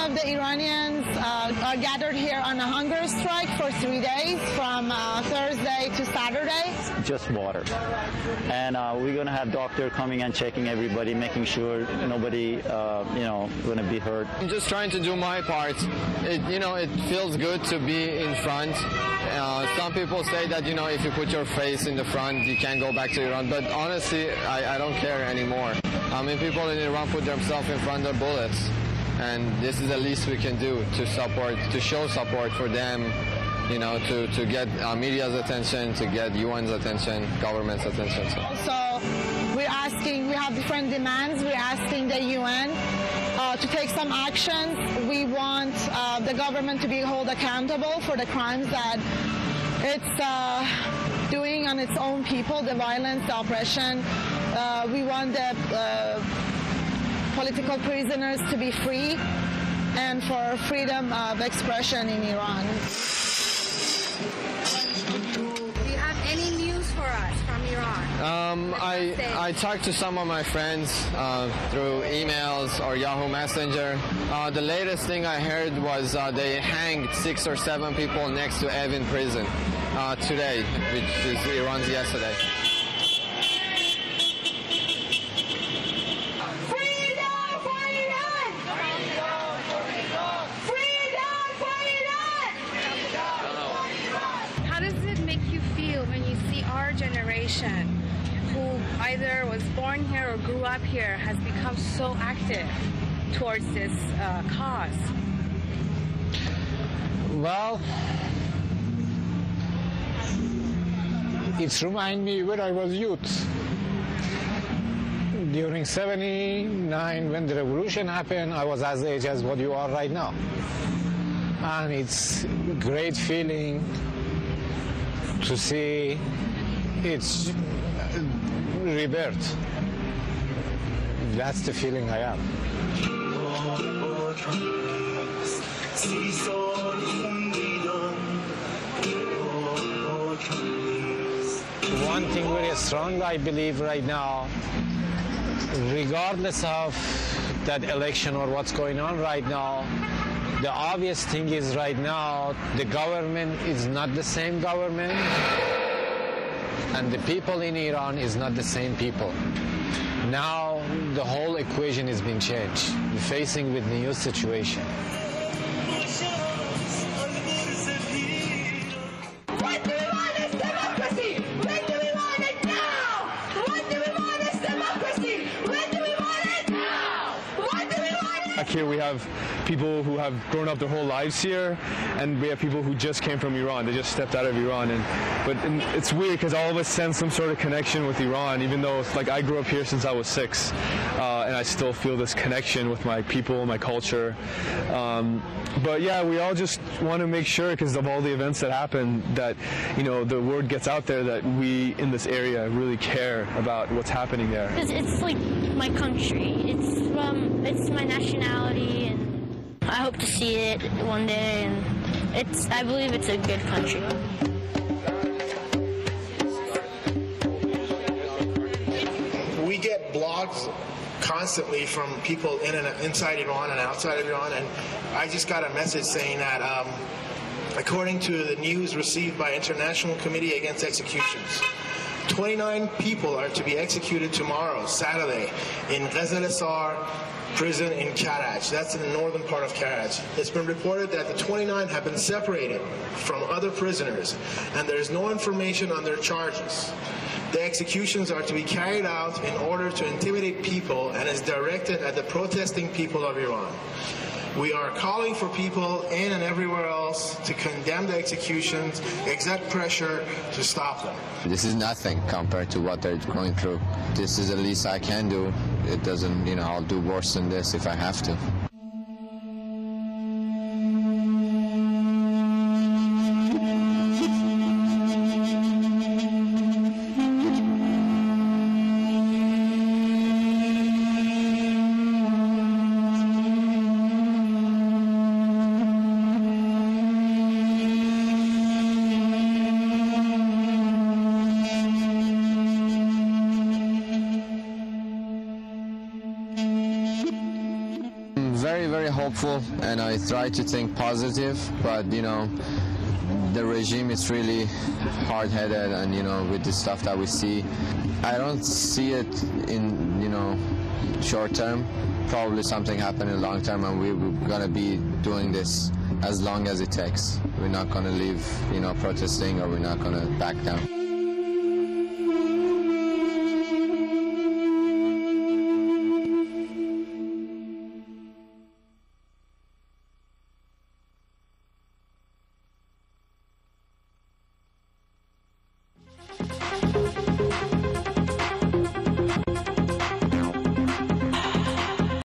of the Iranians are gathered here on a hunger strike for 3 days, from Thursday to Saturday. Just water. And we're going to have doctor coming and checking everybody, making sure nobody, going to be hurt. I'm just trying to do my part. It feels good to be in front. Some people say that, if you put your face in the front, you can't go back to Iran. But honestly, I don't care anymore. I mean, people in Iran put themselves in front of bullets. And this is the least we can do to show support for them, to get media's attention, to get UN's attention, government's attention. So we have different demands. We're asking the UN to take some actions. We want the government to be held accountable for the crimes that it's doing on its own people, the violence, the oppression. We want the political prisoners to be free and for freedom of expression in Iran. Do you have any news for us from Iran? I talked to some of my friends through emails or Yahoo Messenger. The latest thing I heard was they hanged 6 or 7 people next to Evin prison today, which is Iran's yesterday. Generation who either was born here or grew up here has become so active towards this cause? Well, it reminds me when I was youth. During 79, when the revolution happened, I was as age as what you are right now. And it's a great feeling to see its rebirth. That's the feeling I have. One thing very strong I believe right now, regardless of that election or what's going on right now, the obvious thing is right now the government is not the same government, and the people in Iran is not the same people. Now the whole equation is being changed. We're facing with new situation. What do we want is democracy? When do we want it now? What do we want is democracy? When do we want it now? What do we want it? Here we have people who have grown up their whole lives here, and we have people who just came from Iran. They just stepped out of Iran, but it's weird because all of us sense some sort of connection with Iran, even though like I grew up here since I was 6, and I still feel this connection with my people, my culture. But yeah, we all just want to make sure, because of all the events that happen, that the word gets out there that we in this area really care about what's happening there. Because it's like my country. It's my nationality, and I hope to see it one day, and I believe it's a good country. We get blogs constantly from people inside Iran and outside of Iran, and I just got a message saying that according to the news received by International Committee Against Executions, 29 people are to be executed tomorrow, Saturday, in Ghazal-e-Sar prison in Karaj. That's in the northern part of Karaj. It's been reported that the 29 have been separated from other prisoners, and there is no information on their charges. The executions are to be carried out in order to intimidate people and is directed at the protesting people of Iran. We are calling for people in and everywhere else to condemn the executions, exert pressure to stop them. This is nothing compared to what they're going through. This is the least I can do. It doesn't, I'll do worse than this if I have to. very, very hopeful, and I try to think positive, but you know, the regime is really hard-headed, and you know, with the stuff that we see, I don't see it in, you know, short term. Probably something happen in the long term, and we're gonna be doing this as long as it takes. We're not gonna leave, you know, protesting, or we're not gonna back down.